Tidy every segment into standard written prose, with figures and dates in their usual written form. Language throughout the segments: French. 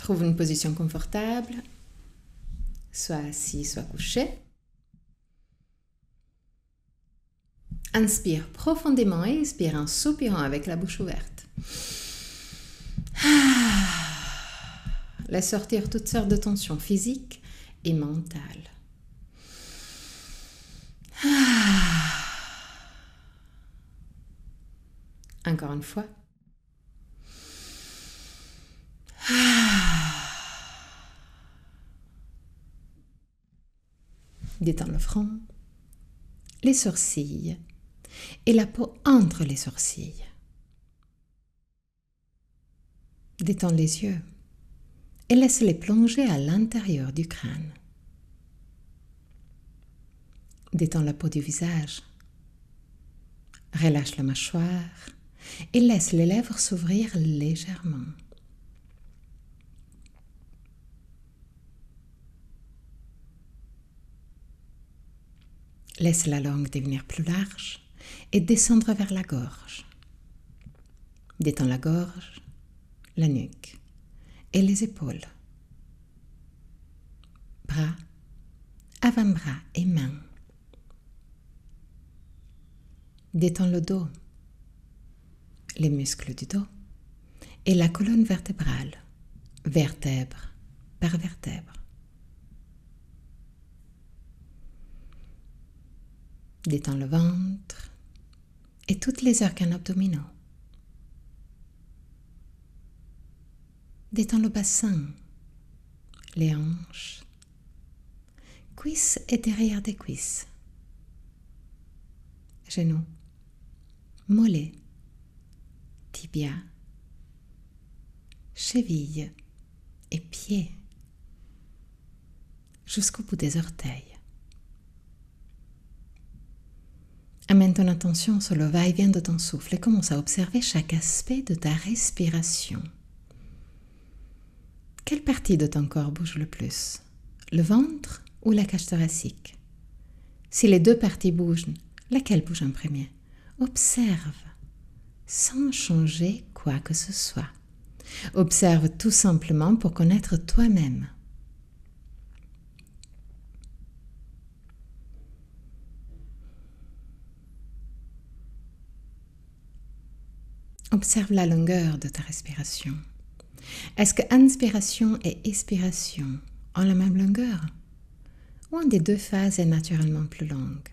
Trouve une position confortable, soit assis, soit couché. Inspire profondément et expire en soupirant avec la bouche ouverte. Laisse sortir toutes sortes de tensions physiques et mentales. Encore une fois. Détends le front, les sourcils et la peau entre les sourcils. Détends les yeux et laisse-les plonger à l'intérieur du crâne. Détends la peau du visage. Relâche la mâchoire et laisse les lèvres s'ouvrir légèrement. Laisse la langue devenir plus large et descendre vers la gorge. Détends la gorge, la nuque et les épaules. Bras, avant-bras et mains. Détends le dos, les muscles du dos et la colonne vertébrale, vertèbre par vertèbre. Détends le ventre et toutes les organes abdominaux. Détends le bassin, les hanches, cuisses et derrière des cuisses, genoux, mollets, tibia, chevilles et pieds, jusqu'au bout des orteils. Amène ton attention sur le va-et-vient de ton souffle et commence à observer chaque aspect de ta respiration. Quelle partie de ton corps bouge le plus? Le ventre ou la cage thoracique? Si les deux parties bougent, laquelle bouge en premier? Observe, sans changer quoi que ce soit. Observe tout simplement pour connaître toi-même. Observe la longueur de ta respiration. Est-ce que inspiration et expiration ont la même longueur? Ou une des deux phases est naturellement plus longue?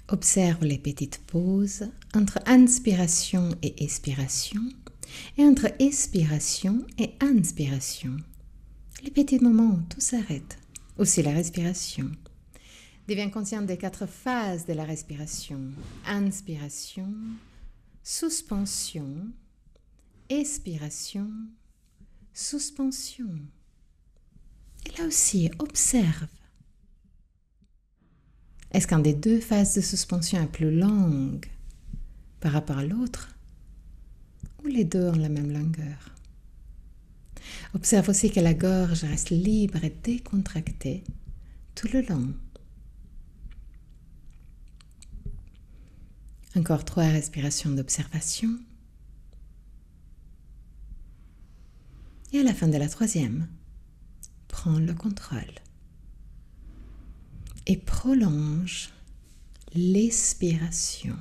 Observe les petites pauses entre inspiration et expiration et entre expiration et inspiration. Les petits moments où tout s'arrête. Aussi la respiration. Deviens conscient des 4 phases de la respiration. Inspiration, suspension, expiration, suspension. Et là aussi, observe. Est-ce qu'un des deux phases de suspension est plus longue par rapport à l'autre? Ou les deux ont la même longueur? Observe aussi que la gorge reste libre et décontractée tout le long. Encore 3 respirations d'observation. Et à la fin de la 3e, prends le contrôle. Et prolonge l'expiration.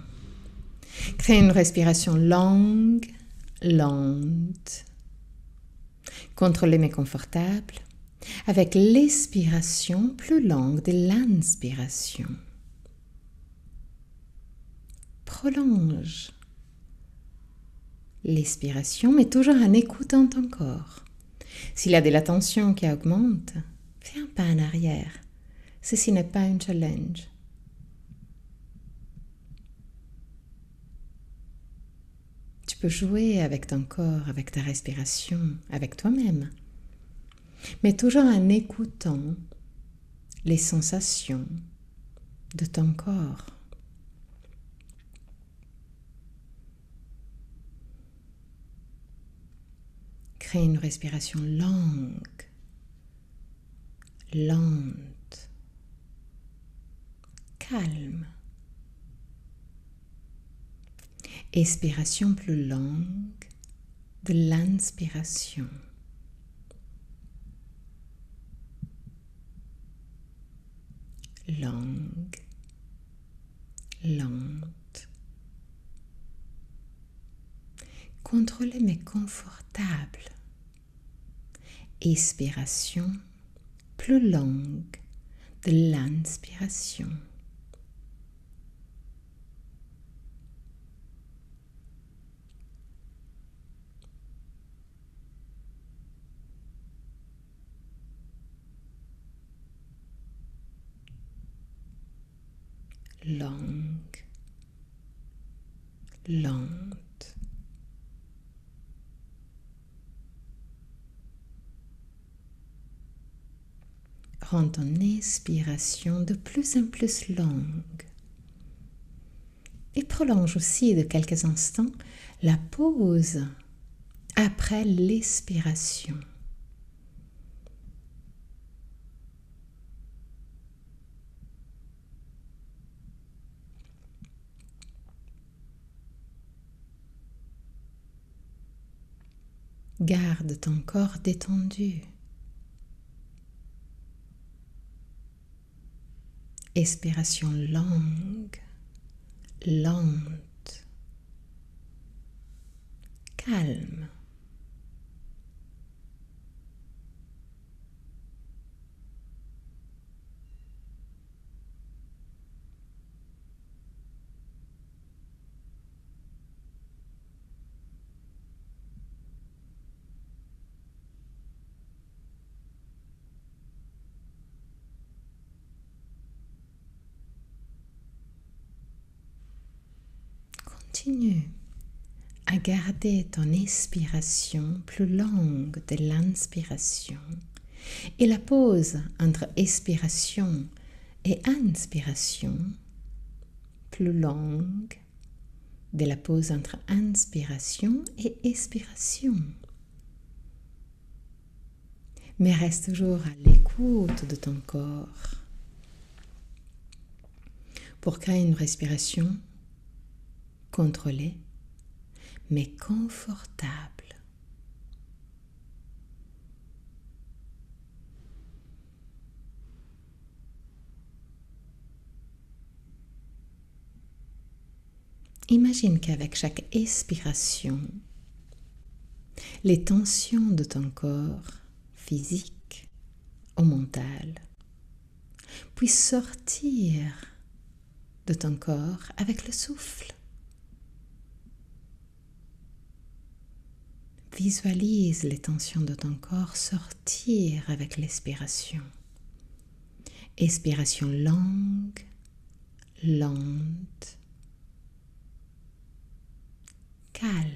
Crée une respiration longue, lente, contrôlée mais confortable, avec l'expiration plus longue de l'inspiration. Prolonge l'expiration, mais toujours en écoutant ton corps. S'il y a de la tension qui augmente, fais un pas en arrière. Ceci n'est pas un challenge. Tu peux jouer avec ton corps, avec ta respiration, avec toi-même, mais toujours en écoutant les sensations de ton corps. Crée une respiration longue, lente, calme. Expiration plus longue de l'inspiration. Longue, lente. Contrôlée mais confortable. Expiration plus longue de l'inspiration. Longue, lente. Rends ton expiration de plus en plus longue. Et prolonge aussi de quelques instants la pause après l'expiration. Garde ton corps détendu. Expiration longue, lente, calme. Continue à garder ton expiration plus longue de l'inspiration et la pause entre expiration et inspiration plus longue de la pause entre inspiration et expiration. Mais reste toujours à l'écoute de ton corps pour créer une respiration contrôlée mais confortable. Imagine qu'avec chaque expiration, les tensions de ton corps physique ou mental puissent sortir de ton corps avec le souffle. Visualise les tensions de ton corps sortir avec l'expiration. Expiration longue, lente, calme.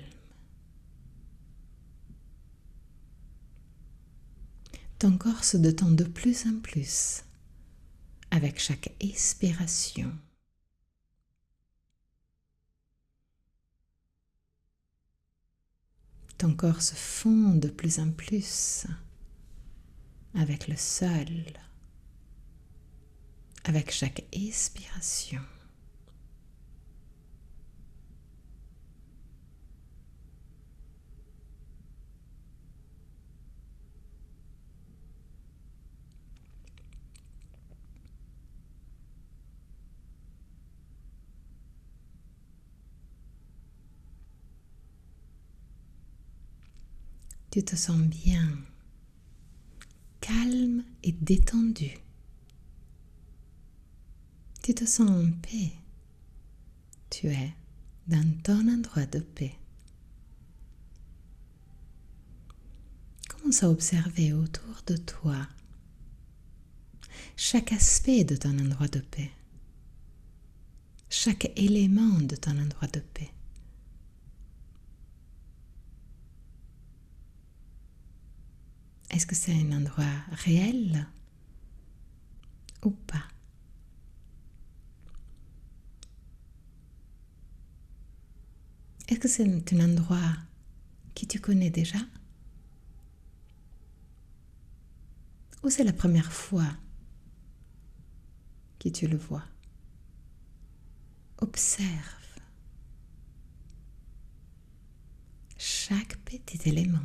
Ton corps se détend de plus en plus avec chaque expiration. Ton corps se fond de plus en plus avec le sol, avec chaque expiration. Tu te sens bien, calme et détendu. Tu te sens en paix. Tu es dans ton endroit de paix. Commence à observer autour de toi chaque aspect de ton endroit de paix, chaque élément de ton endroit de paix. Est-ce que c'est un endroit réel ou pas? Est-ce que c'est un endroit que tu connais déjà? Ou c'est la première fois que tu le vois? Observe. chaque petit élément.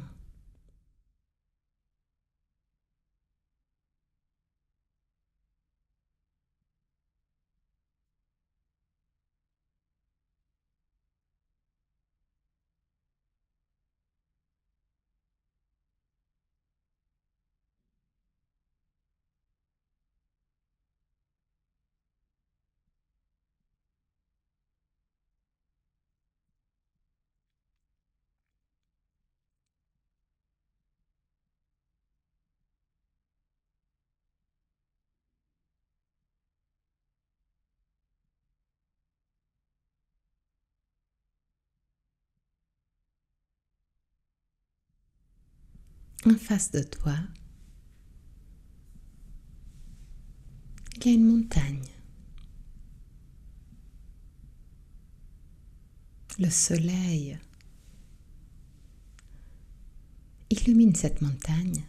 En face de toi, il y a une montagne. Le soleil illumine cette montagne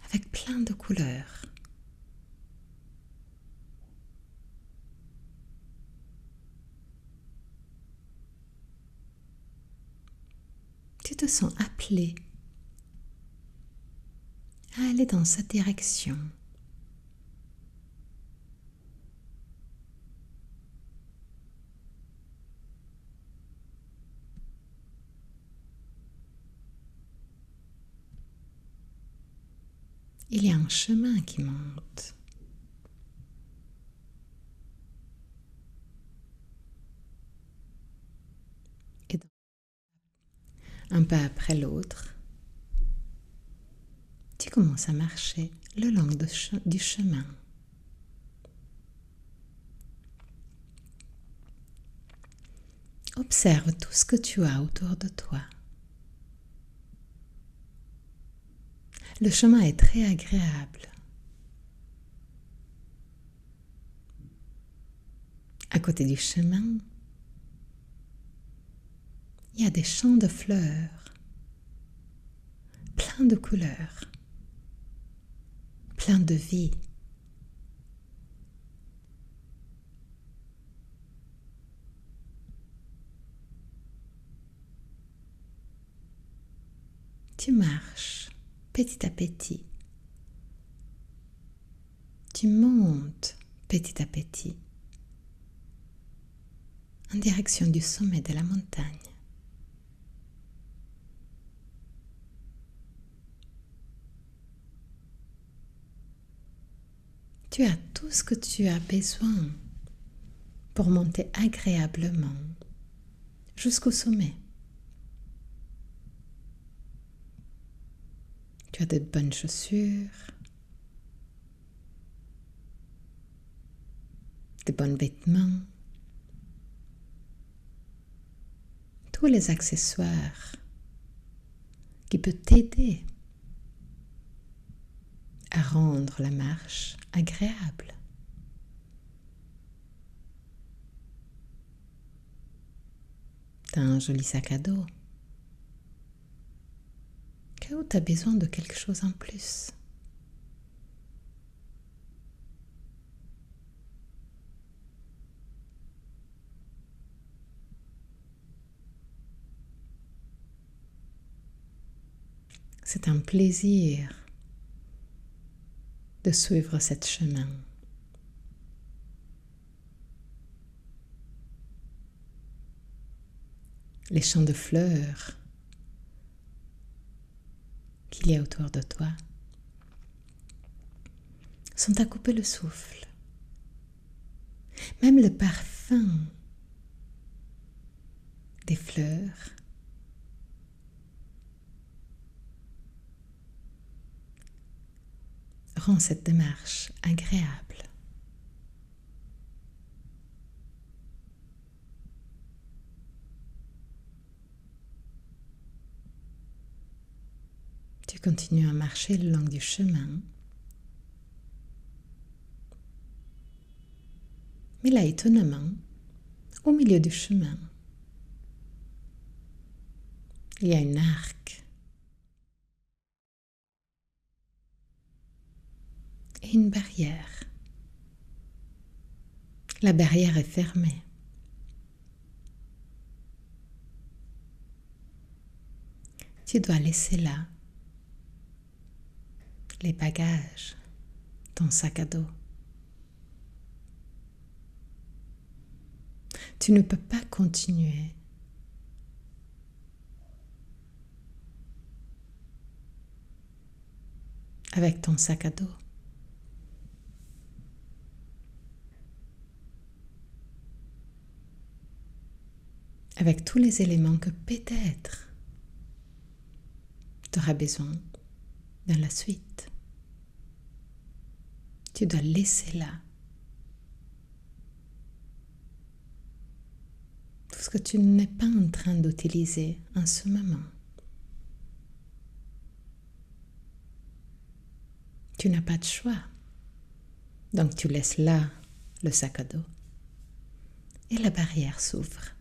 avec plein de couleurs. Tu te sens appelé à aller dans cette direction. Il y a un chemin qui monte. Et un pas après l'autre, tu commences à marcher le long du chemin. Observe tout ce que tu as autour de toi. Le chemin est très agréable. À côté du chemin, il y a des champs de fleurs, plein de couleurs, plein de vie. Tu marches petit à petit. Tu montes petit à petit en direction du sommet de la montagne. Tu as tout ce que tu as besoin pour monter agréablement jusqu'au sommet. Tu as de bonnes chaussures, de bons vêtements, tous les accessoires qui peuvent t'aider à rendre la marche agréable. Tu as un joli sac à dos. Où tu as besoin de quelque chose en plus. C'est un plaisir de suivre ce chemin. Les champs de fleurs qu'il y a autour de toi sont à couper le souffle. Même le parfum des fleurs rend cette démarche agréable. Tu continues à marcher le long du chemin. Mais là, étonnamment, au milieu du chemin, il y a un arc et une barrière. La barrière est fermée. Tu dois laisser là les bagages, ton sac à dos. Tu ne peux pas continuer avec ton sac à dos. Avec tous les éléments que peut-être tu auras besoin dans la suite. Tu dois laisser là tout ce que tu n'es pas en train d'utiliser en ce moment. Tu n'as pas de choix. Donc tu laisses là le sac à dos et la barrière s'ouvre.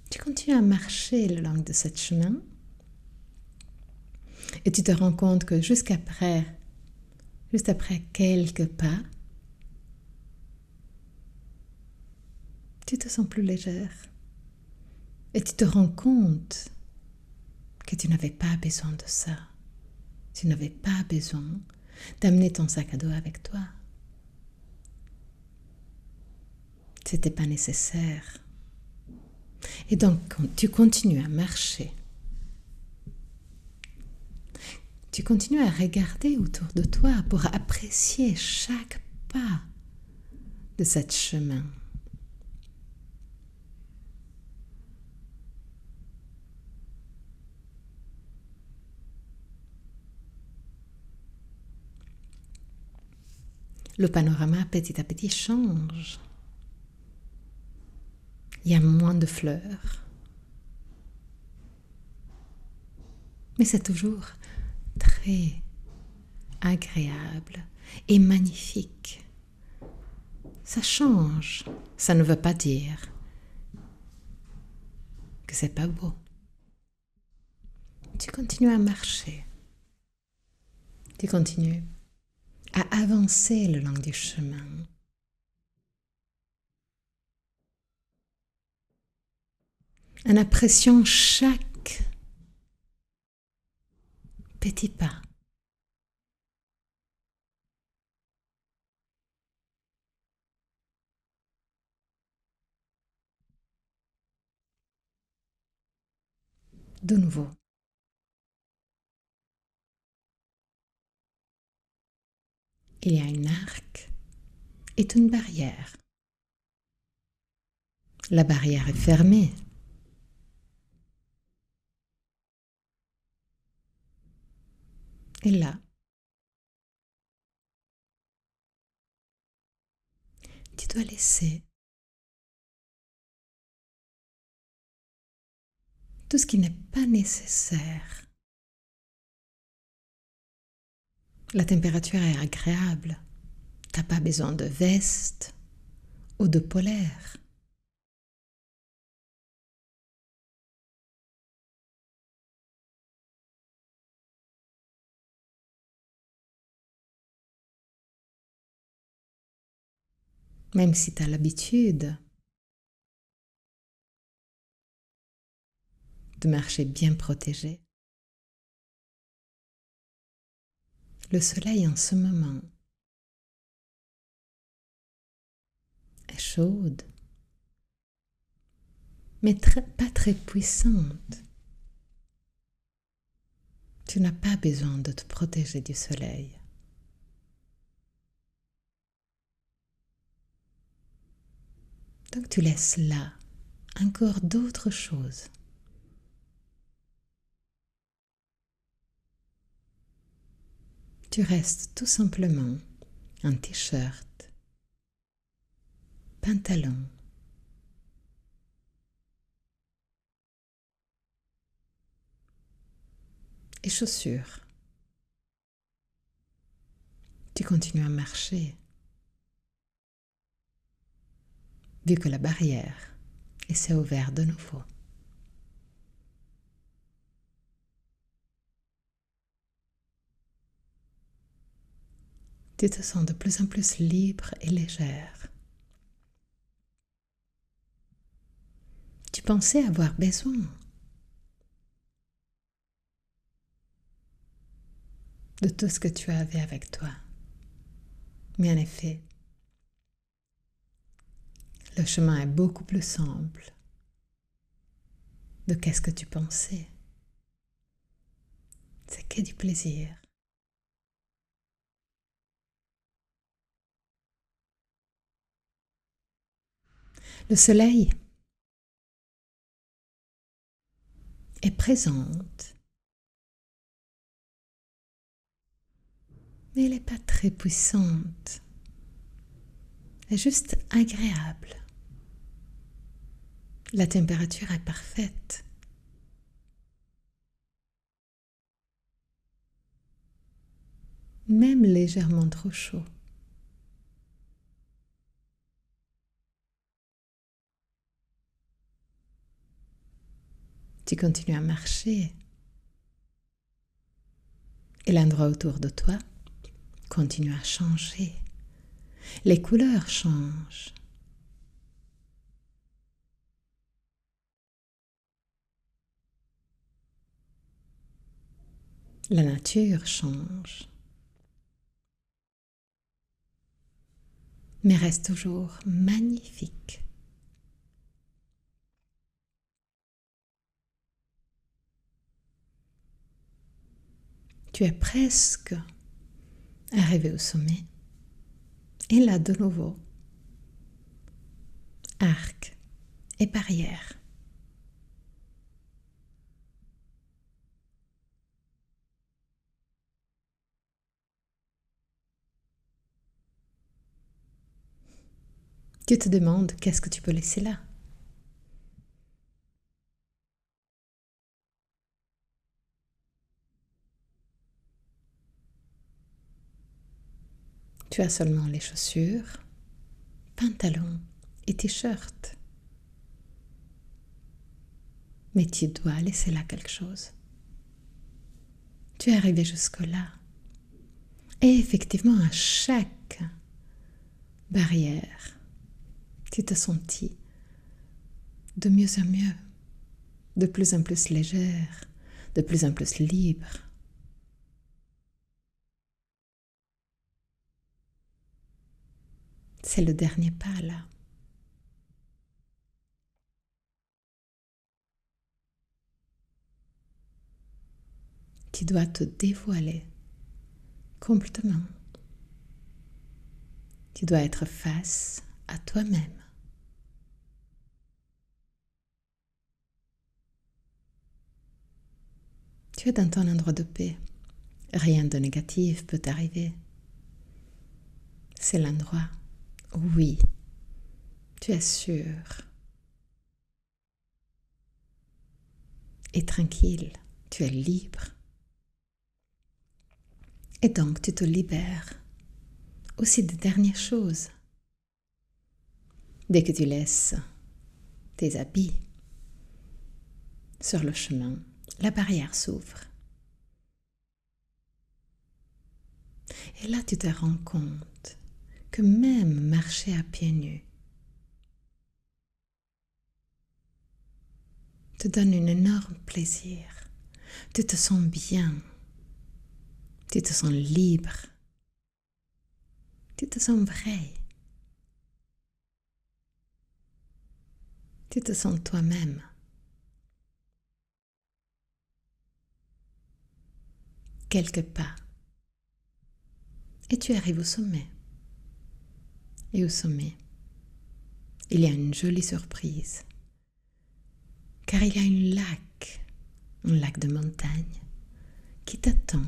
Tu continues à marcher le long de ce chemin et tu te rends compte que juste après quelques pas, tu te sens plus légère et tu te rends compte que tu n'avais pas besoin de ça. Tu n'avais pas besoin d'amener ton sac à dos avec toi. C'était pas nécessaire. Et donc, tu continues à marcher. Tu continues à regarder autour de toi pour apprécier chaque pas de ce chemin. Le panorama petit à petit change. Il y a moins de fleurs. Mais c'est toujours très agréable et magnifique. Ça change. Ça ne veut pas dire que c'est pas beau. Tu continues à marcher. Tu continues à avancer le long du chemin. En appréciant chaque petit pas. De nouveau. Il y a un arc et une barrière. La barrière est fermée. Et là, tu dois laisser tout ce qui n'est pas nécessaire. La température est agréable. Tu n'as pas besoin de veste ou de polaire. Même si tu as l'habitude de marcher bien protégé. Le soleil en ce moment est chaude, mais pas très puissante. Tu n'as pas besoin de te protéger du soleil. Donc tu laisses là encore d'autres choses. Tu restes tout simplement en t-shirt, pantalon, et chaussures. Tu continues à marcher, vu que la barrière s'est ouverte de nouveau. Tu te sens de plus en plus libre et légère. Tu pensais avoir besoin de tout ce que tu avais avec toi. Mais en effet, le chemin est beaucoup plus simple de qu'est-ce que tu pensais. C'est que du plaisir. Le soleil est présente, mais elle n'est pas très puissante. Elle est juste agréable. La température est parfaite. Même légèrement trop chaud. Tu continues à marcher. Et l'endroit autour de toi continue à changer. Les couleurs changent. La nature change. Mais reste toujours magnifique. Tu es presque arrivé au sommet. Et là, de nouveau, arc et barrière. Tu te demandes qu'est-ce que tu peux laisser là. Tu as seulement les chaussures, pantalons et t-shirt. Mais tu dois laisser là quelque chose. Tu es arrivé jusque-là. Et effectivement, à chaque barrière, tu te sentis de mieux en mieux, de plus en plus légère, de plus en plus libre. C'est le dernier pas là. Tu dois te dévoiler complètement. Tu dois être face à toi-même. Tu es dans ton endroit de paix. Rien de négatif peut t'arriver. C'est l'endroit où oui, tu es sûr et tranquille, tu es libre. Et donc tu te libères aussi des dernières choses. Dès que tu laisses tes habits sur le chemin, la barrière s'ouvre. Et là, tu te rends compte que même marcher à pieds nus te donne un énorme plaisir. Tu te sens bien. Tu te sens libre. Tu te sens vrai. Tu te sens toi-même. Quelques pas. Et tu arrives au sommet. Et au sommet, il y a une jolie surprise. Car il y a un lac de montagne, qui t'attend.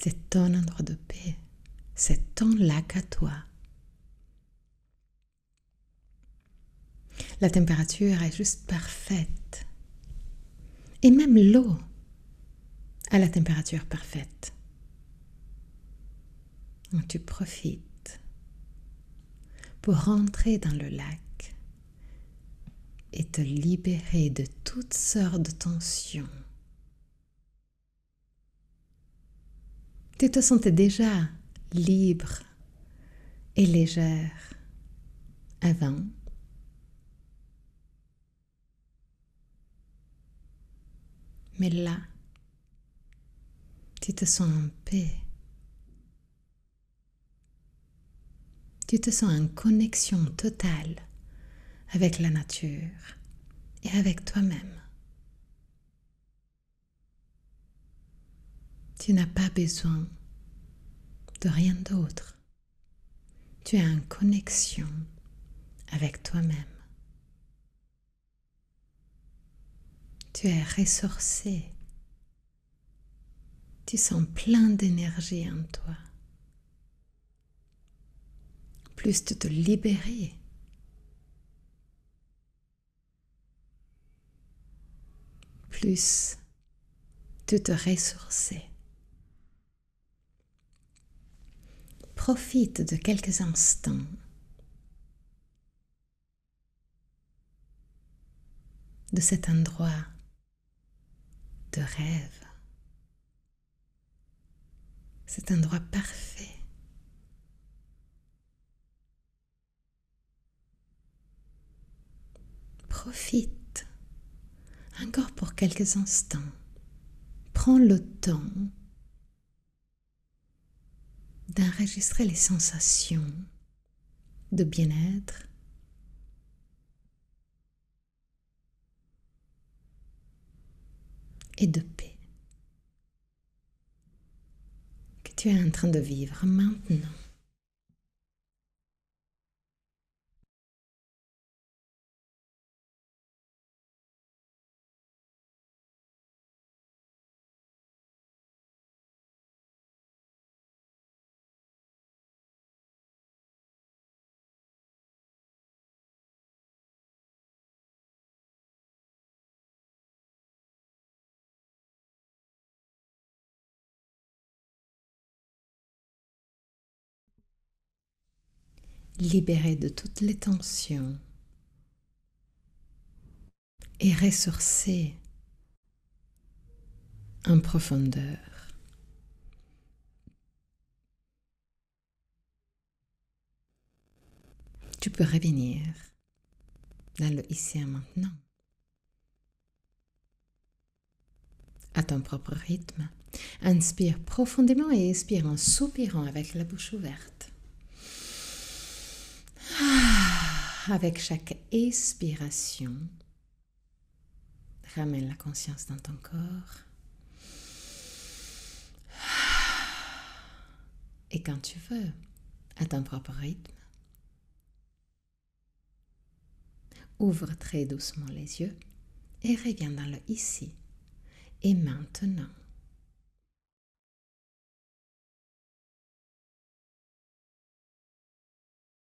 C'est ton endroit de paix. C'est ton lac à toi. La température est juste parfaite. Et même l'eau a la température parfaite. Donc tu profites pour rentrer dans le lac et te libérer de toutes sortes de tensions. Tu te sentais déjà libre et légère avant. Mais là, tu te sens en paix. Tu te sens en connexion totale avec la nature et avec toi-même. Tu n'as pas besoin de rien d'autre. Tu es en connexion avec toi-même. Tu es ressourcé. Tu sens plein d'énergie en toi. Plus tu te libérais, plus tu te ressourçais. Profite de quelques instants de cet endroit de rêve, cet endroit parfait. Profite encore pour quelques instants. Prends le temps d'enregistrer les sensations de bien-être et de paix que tu es en train de vivre maintenant. Libéré de toutes les tensions et ressourcé en profondeur. Tu peux revenir dans le ici et maintenant, à ton propre rythme. Inspire profondément et expire en soupirant avec la bouche ouverte. Avec chaque expiration, ramène la conscience dans ton corps. Et quand tu veux, à ton propre rythme, ouvre très doucement les yeux et reviens dans le ici et maintenant.